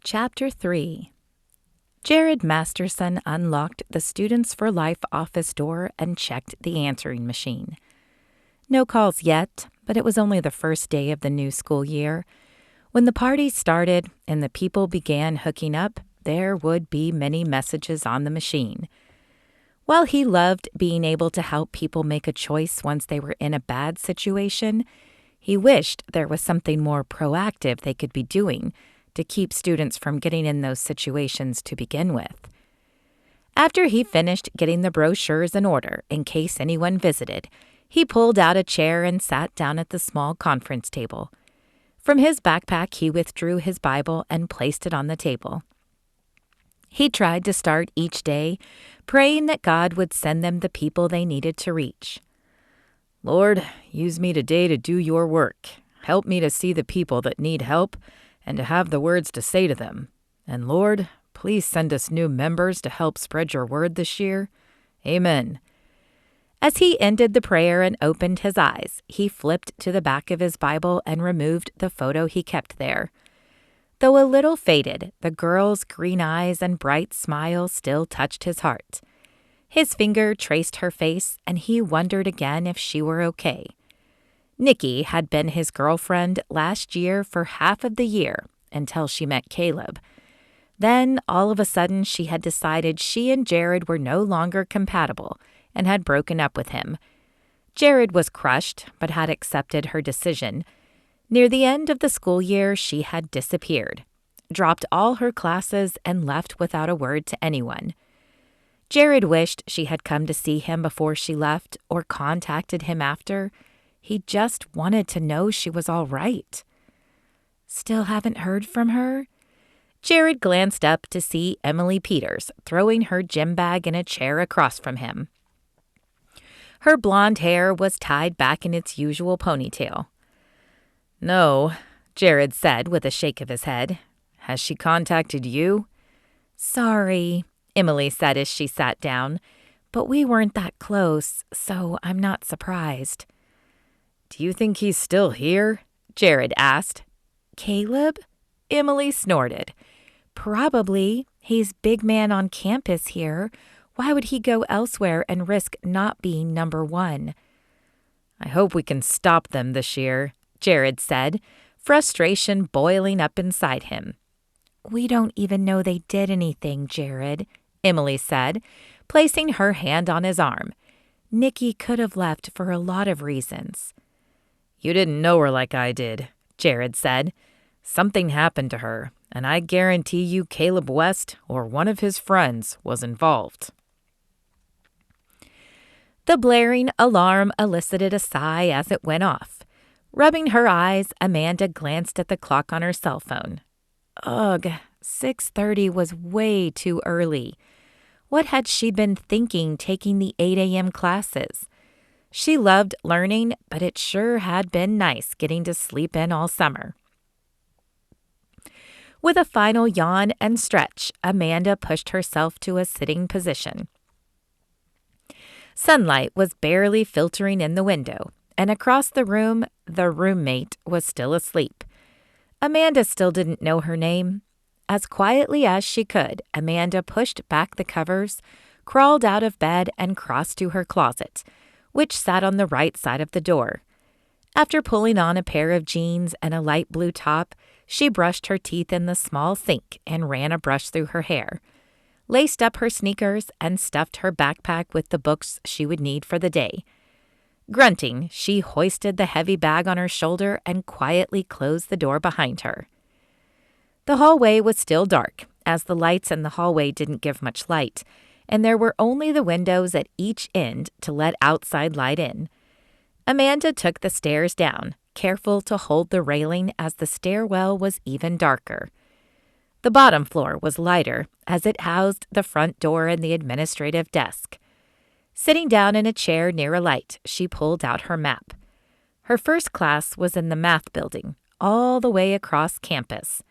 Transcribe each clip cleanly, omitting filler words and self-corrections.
Chapter 3. Jared Masterson unlocked the Students for Life office door and checked the answering machine. No calls yet, but it was only the first day of the new school year. When the party started and the people began hooking up, there would be many messages on the machine. While he loved being able to help people make a choice once they were in a bad situation, he wished there was something more proactive they could be doing to keep students from getting in those situations to begin with. After he finished getting the brochures in order in case anyone visited, he pulled out a chair and sat down at the small conference table. From his backpack, he withdrew his Bible and placed it on the table. He tried to start each day praying that God would send them the people they needed to reach. "Lord, use me today to do your work. Help me to see the people that need help and to have the words to say to them. And Lord, please send us new members to help spread your word this year. Amen." As he ended the prayer and opened his eyes, he flipped to the back of his Bible and removed the photo he kept there. Though a little faded, the girl's green eyes and bright smile still touched his heart. His finger traced her face, and he wondered again if she were okay. Nikki had been his girlfriend last year for half of the year until she met Caleb. Then, all of a sudden, she had decided she and Jared were no longer compatible and had broken up with him. Jared was crushed, but had accepted her decision. Near the end of the school year, she had disappeared, dropped all her classes, and left without a word to anyone. Jared wished she had come to see him before she left or contacted him after. He just wanted to know she was all right. "Still haven't heard from her?" Jared glanced up to see Emily Peters throwing her gym bag in a chair across from him. Her blonde hair was tied back in its usual ponytail. "No," Jared said with a shake of his head. "Has she contacted you?" "Sorry," Emily said as she sat down, "but we weren't that close, so I'm not surprised." "Do you think he's still here?" Jared asked. "Caleb?" Emily snorted. "Probably. He's big man on campus here. Why would he go elsewhere and risk not being number one?" "I hope we can stop them this year," Jared said, frustration boiling up inside him. "We don't even know they did anything, Jared," Emily said, placing her hand on his arm. "Nikki could have left for a lot of reasons." "You didn't know her like I did," Jared said. "Something happened to her, and I guarantee you Caleb West or one of his friends was involved." The blaring alarm elicited a sigh as it went off. Rubbing her eyes, Amanda glanced at the clock on her cell phone. Ugh, 6:30 was way too early. What had she been thinking taking the 8 a.m. classes? She loved learning, but it sure had been nice getting to sleep in all summer. With a final yawn and stretch, Amanda pushed herself to a sitting position. Sunlight was barely filtering in the window, and across the room, the roommate was still asleep. Amanda still didn't know her name. As quietly as she could, Amanda pushed back the covers, crawled out of bed, and crossed to her closet, which sat on the right side of the door. After pulling on a pair of jeans and a light blue top, she brushed her teeth in the small sink and ran a brush through her hair, laced up her sneakers, and stuffed her backpack with the books she would need for the day. Grunting, she hoisted the heavy bag on her shoulder and quietly closed the door behind her. The hallway was still dark, as the lights in the hallway didn't give much light, and there were only the windows at each end to let outside light in. Amanda took the stairs down, careful to hold the railing as the stairwell was even darker. The bottom floor was lighter, as it housed the front door and the administrative desk. Sitting down in a chair near a light, she pulled out her map. Her first class was in the math building, all the way across campus.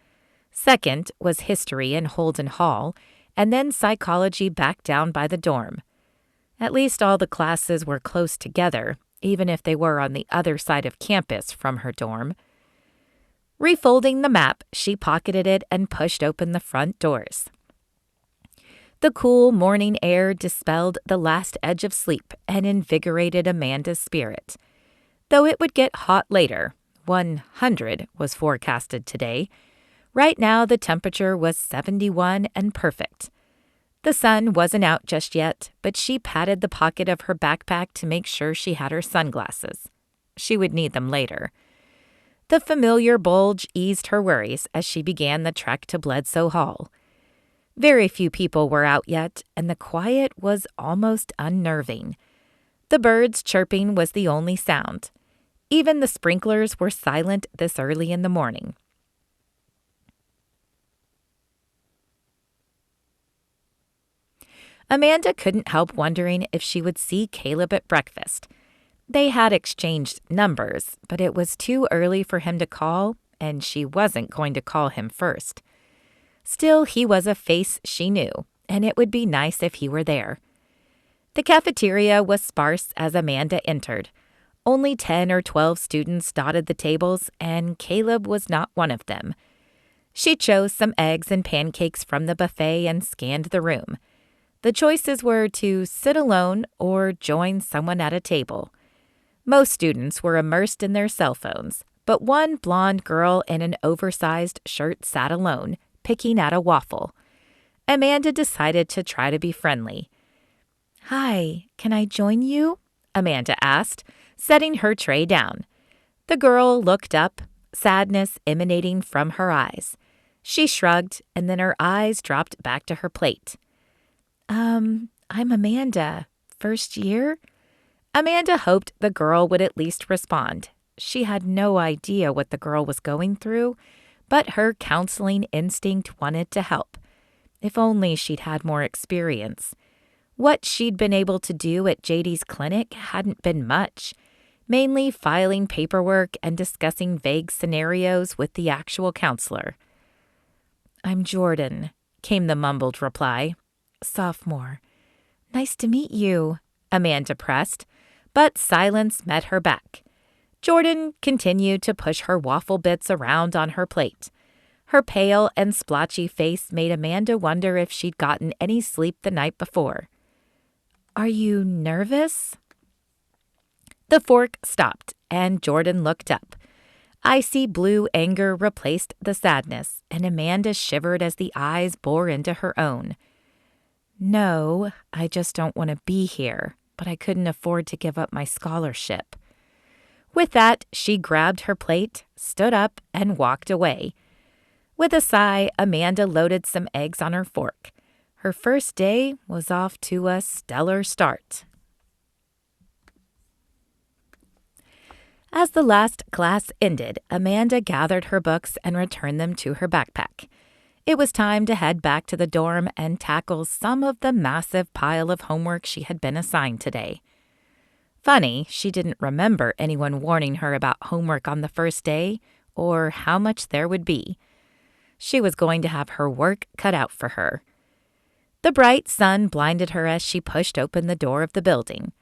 Second was history in Holden Hall, and then psychology back down by the dorm. At least all the classes were close together, even if they were on the other side of campus from her dorm. Refolding the map, she pocketed it and pushed open the front doors. The cool morning air dispelled the last edge of sleep and invigorated Amanda's spirit. Though it would get hot later, 100 was forecasted today. Right now the temperature was 71 and perfect. The sun wasn't out just yet, but she patted the pocket of her backpack to make sure she had her sunglasses. She would need them later. The familiar bulge eased her worries as she began the trek to Bledsoe Hall. Very few people were out yet, and the quiet was almost unnerving. The birds chirping was the only sound. Even the sprinklers were silent this early in the morning. Amanda couldn't help wondering if she would see Caleb at breakfast. They had exchanged numbers, but it was too early for him to call, and she wasn't going to call him first. Still, he was a face she knew, and it would be nice if he were there. The cafeteria was sparse as Amanda entered. Only 10 or 12 students dotted the tables, and Caleb was not one of them. She chose some eggs and pancakes from the buffet and scanned the room. The choices were to sit alone or join someone at a table. Most students were immersed in their cell phones, but one blonde girl in an oversized shirt sat alone, picking at a waffle. Amanda decided to try to be friendly. "Hi, can I join you?" Amanda asked, setting her tray down. The girl looked up, sadness emanating from her eyes. She shrugged, and then her eyes dropped back to her plate. I'm Amanda. First year?" Amanda hoped the girl would at least respond. She had no idea what the girl was going through, but her counseling instinct wanted to help. If only she'd had more experience. What she'd been able to do at JD's clinic hadn't been much, mainly filing paperwork and discussing vague scenarios with the actual counselor. "I'm Jordan," came the mumbled reply. "Sophomore." "Nice to meet you," Amanda pressed, but silence met her back. Jordan continued to push her waffle bits around on her plate. Her pale and splotchy face made Amanda wonder if she'd gotten any sleep the night before. "Are you nervous?" The fork stopped, and Jordan looked up. Icy blue anger replaced the sadness, and Amanda shivered as the eyes bore into her own. "No, I just don't want to be here, but I couldn't afford to give up my scholarship." With that, she grabbed her plate, stood up, and walked away. With a sigh, Amanda loaded some eggs on her fork. Her first day was off to a stellar start. As the last class ended, Amanda gathered her books and returned them to her backpack. It was time to head back to the dorm and tackle some of the massive pile of homework she had been assigned today. Funny, she didn't remember anyone warning her about homework on the first day or how much there would be. She was going to have her work cut out for her. The bright sun blinded her as she pushed open the door of the building.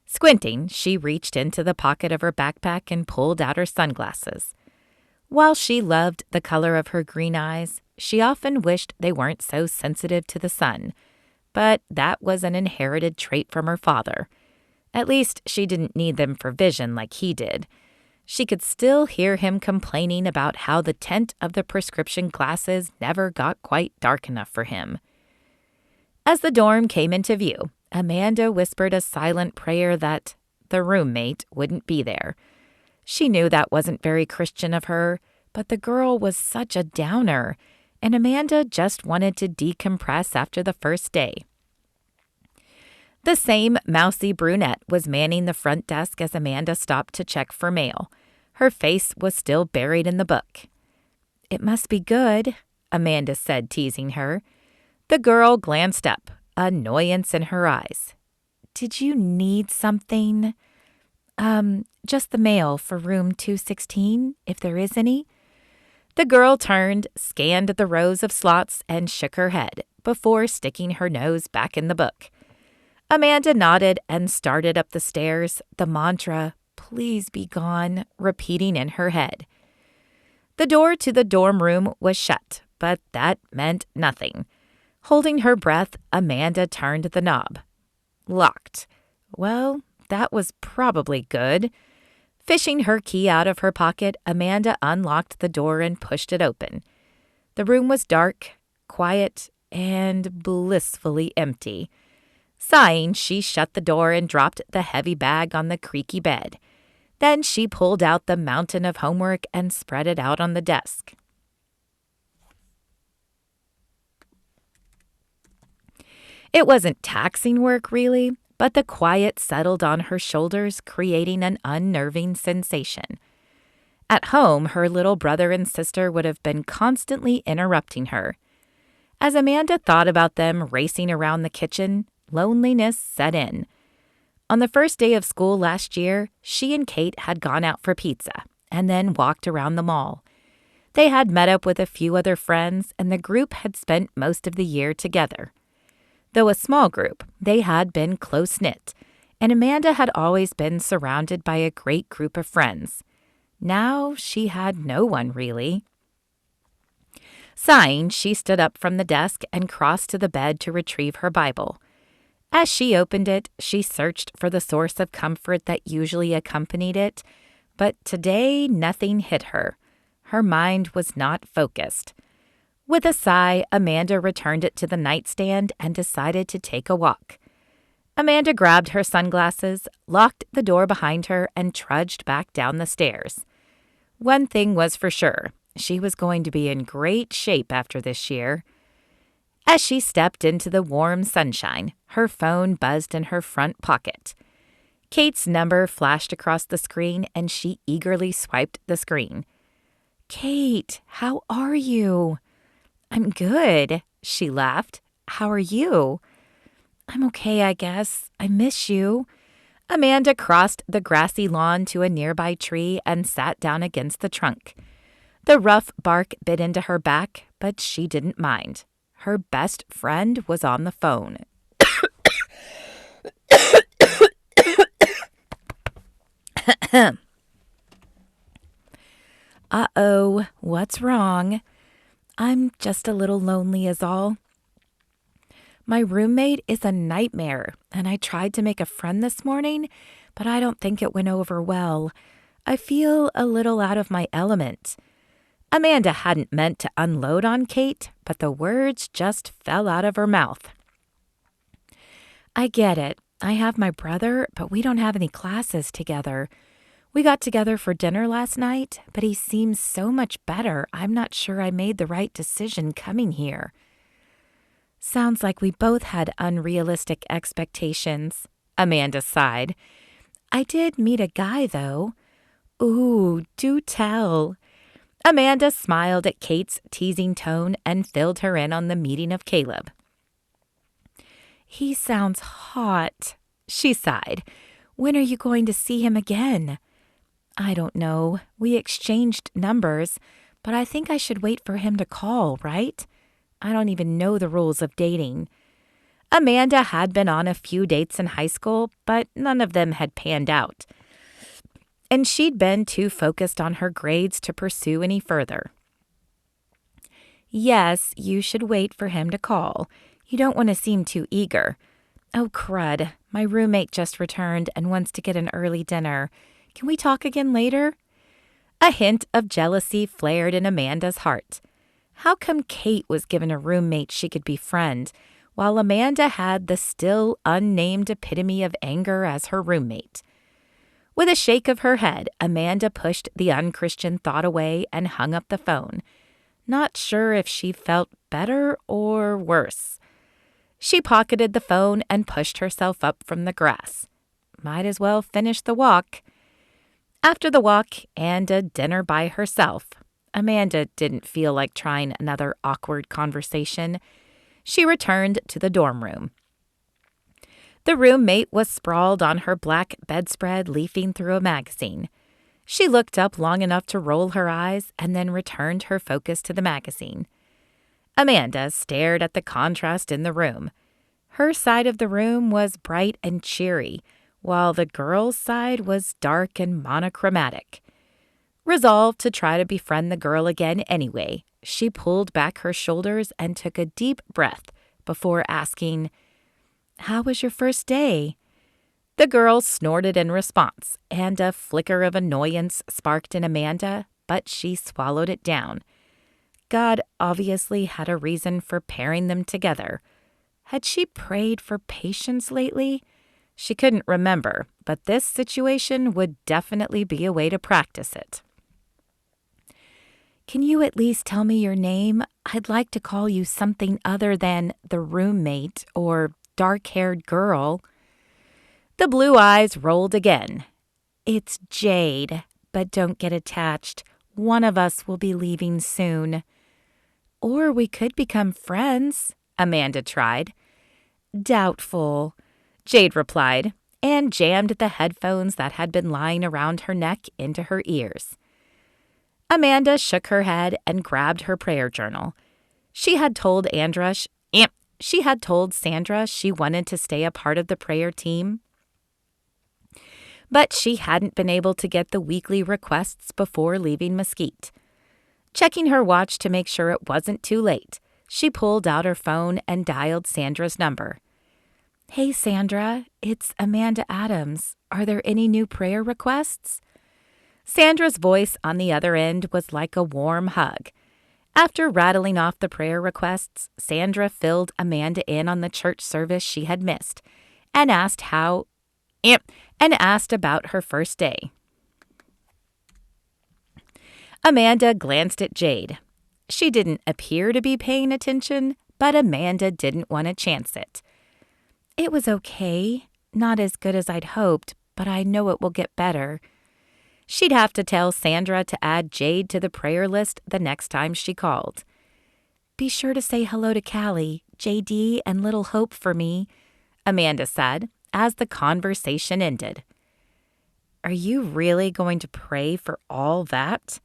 Squinting, she reached into the pocket of her backpack and pulled out her sunglasses. While she loved the color of her green eyes, she often wished they weren't so sensitive to the sun. But that was an inherited trait from her father. At least she didn't need them for vision like he did. She could still hear him complaining about how the tint of the prescription glasses never got quite dark enough for him. As the dorm came into view, Amanda whispered a silent prayer that the roommate wouldn't be there. She knew that wasn't very Christian of her, but the girl was such a downer, and Amanda just wanted to decompress after the first day. The same mousy brunette was manning the front desk as Amanda stopped to check for mail. Her face was still buried in the book. "It must be good," Amanda said, teasing her. The girl glanced up, annoyance in her eyes. "Did you need something?" Just the mail for room 216, if there is any." The girl turned, scanned the rows of slots, and shook her head before sticking her nose back in the book. Amanda nodded and started up the stairs, the mantra, "Please be gone," repeating in her head. The door to the dorm room was shut, but that meant nothing. Holding her breath, Amanda turned the knob. Locked. Well, that was probably good. Fishing her key out of her pocket, Amanda unlocked the door and pushed it open. The room was dark, quiet, and blissfully empty. Sighing, she shut the door and dropped the heavy bag on the creaky bed. Then she pulled out the mountain of homework and spread it out on the desk. It wasn't taxing work, really, but the quiet settled on her shoulders, creating an unnerving sensation. At home, her little brother and sister would have been constantly interrupting her. As Amanda thought about them racing around the kitchen, loneliness set in. On the first day of school last year, she and Kate had gone out for pizza and then walked around the mall. They had met up with a few other friends, and the group had spent most of the year together. Though a small group, they had been close-knit, and Amanda had always been surrounded by a great group of friends. Now she had no one, really. Sighing, she stood up from the desk and crossed to the bed to retrieve her Bible. As she opened it, she searched for the source of comfort that usually accompanied it, but today nothing hit her. Her mind was not focused. With a sigh, Amanda returned it to the nightstand and decided to take a walk. Amanda grabbed her sunglasses, locked the door behind her, and trudged back down the stairs. One thing was for sure, she was going to be in great shape after this year. As she stepped into the warm sunshine, her phone buzzed in her front pocket. Kate's number flashed across the screen, and she eagerly swiped the screen. "Kate, how are you?" "I'm good," she laughed. "How are you?" "I'm okay, I guess. I miss you." Amanda crossed the grassy lawn to a nearby tree and sat down against the trunk. The rough bark bit into her back, but she didn't mind. Her best friend was on the phone. Uh-oh, what's wrong? "I'm just a little lonely is all. My roommate is a nightmare, and I tried to make a friend this morning, but I don't think it went over well. I feel a little out of my element." Amanda hadn't meant to unload on Kate, but the words just fell out of her mouth. "I get it. I have my brother, but we don't have any classes together. We got together for dinner last night, but he seems so much better. I'm not sure I made the right decision coming here." "Sounds like we both had unrealistic expectations," Amanda sighed. "I did meet a guy, though." "Ooh, do tell." Amanda smiled at Kate's teasing tone and filled her in on the meeting of Caleb. "He sounds hot," she sighed. "When are you going to see him again?" "I don't know. We exchanged numbers, but I think I should wait for him to call, right? I don't even know the rules of dating." Amanda had been on a few dates in high school, but none of them had panned out. And she'd been too focused on her grades to pursue any further. "Yes, you should wait for him to call. You don't want to seem too eager." "Oh, crud. My roommate just returned and wants to get an early dinner. Can we talk again later?" A hint of jealousy flared in Amanda's heart. How come Kate was given a roommate she could befriend, while Amanda had the still unnamed epitome of anger as her roommate? With a shake of her head, Amanda pushed the unchristian thought away and hung up the phone, not sure if she felt better or worse. She pocketed the phone and pushed herself up from the grass. Might as well finish the walk. After the walk and a dinner by herself, Amanda didn't feel like trying another awkward conversation. She returned to the dorm room. The roommate was sprawled on her black bedspread, leafing through a magazine. She looked up long enough to roll her eyes and then returned her focus to the magazine. Amanda stared at the contrast in the room. Her side of the room was bright and cheery, while the girl's side was dark and monochromatic. Resolved to try to befriend the girl again anyway, she pulled back her shoulders and took a deep breath before asking, "How was your first day?" The girl snorted in response, and a flicker of annoyance sparked in Amanda, but she swallowed it down. God obviously had a reason for pairing them together. Had she prayed for patience lately? She couldn't remember, but this situation would definitely be a way to practice it. "Can you at least tell me your name? I'd like to call you something other than the roommate or dark-haired girl." The blue eyes rolled again. "It's Jade, but don't get attached. One of us will be leaving soon." "Or we could become friends," Amanda tried. "Doubtful," Jade replied, and jammed the headphones that had been lying around her neck into her ears. Amanda shook her head and grabbed her prayer journal. She had told Sandra she wanted to stay a part of the prayer team, but she hadn't been able to get the weekly requests before leaving Mesquite. Checking her watch to make sure it wasn't too late, she pulled out her phone and dialed Sandra's number. "Hey, Sandra, it's Amanda Adams. Are there any new prayer requests?" Sandra's voice on the other end was like a warm hug. After rattling off the prayer requests, Sandra filled Amanda in on the church service she had missed and asked about her first day. Amanda glanced at Jade. She didn't appear to be paying attention, but Amanda didn't want to chance it. "It was okay. Not as good as I'd hoped, but I know it will get better." She'd have to tell Sandra to add Jade to the prayer list the next time she called. "Be sure to say hello to Callie, JD, and Little Hope for me," Amanda said as the conversation ended. "Are you really going to pray for all that?"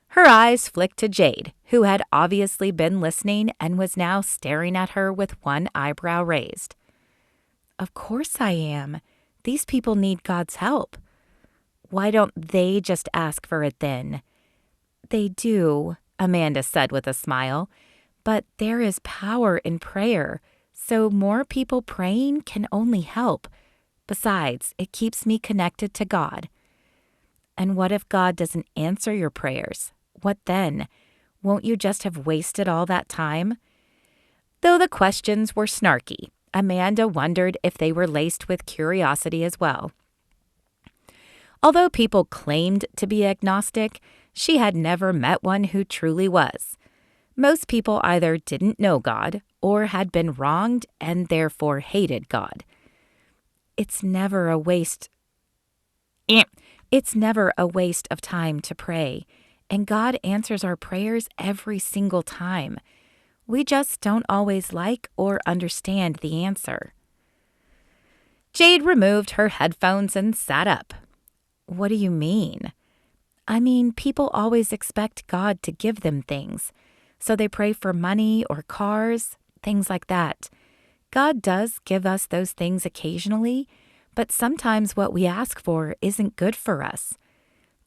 Her eyes flicked to Jade, who had obviously been listening and was now staring at her with one eyebrow raised. "Of course I am. These people need God's help." "Why don't they just ask for it then?" "They do," Amanda said with a smile, "but there is power in prayer, so more people praying can only help. Besides, it keeps me connected to God." "And what if God doesn't answer your prayers? What then? Won't you just have wasted all that time?" Though the questions were snarky, Amanda wondered if they were laced with curiosity as well. Although people claimed to be agnostic, she had never met one who truly was. Most people either didn't know God or had been wronged and therefore hated God. It's never a waste of time to pray, and God answers our prayers every single time. We just don't always like or understand the answer. Jade removed her headphones and sat up. "What do you mean?" "I mean, people always expect God to give them things, so they pray for money or cars, things like that. God does give us those things occasionally, but sometimes what we ask for isn't good for us.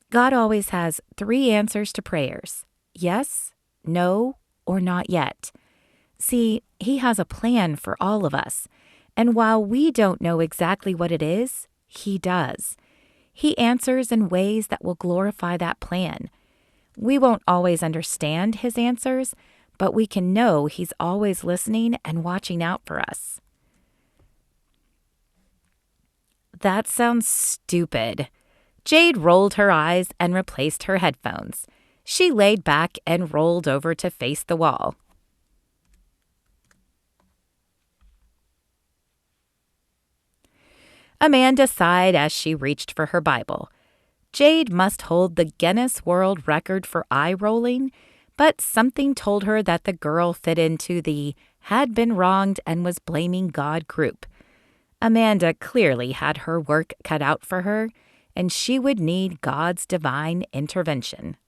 God always has 3 answers to prayers: yes, no, or not yet. See, He has a plan for all of us, and while we don't know exactly what it is, He does. He answers in ways that will glorify that plan. We won't always understand His answers, but we can know He's always listening and watching out for us." "That sounds stupid." Jade rolled her eyes and replaced her headphones. She laid back and rolled over to face the wall. Amanda sighed as she reached for her Bible. Jade must hold the Guinness World Record for eye rolling, but something told her that the girl fit into the had been wronged and was blaming God group. Amanda clearly had her work cut out for her, and she would need God's divine intervention.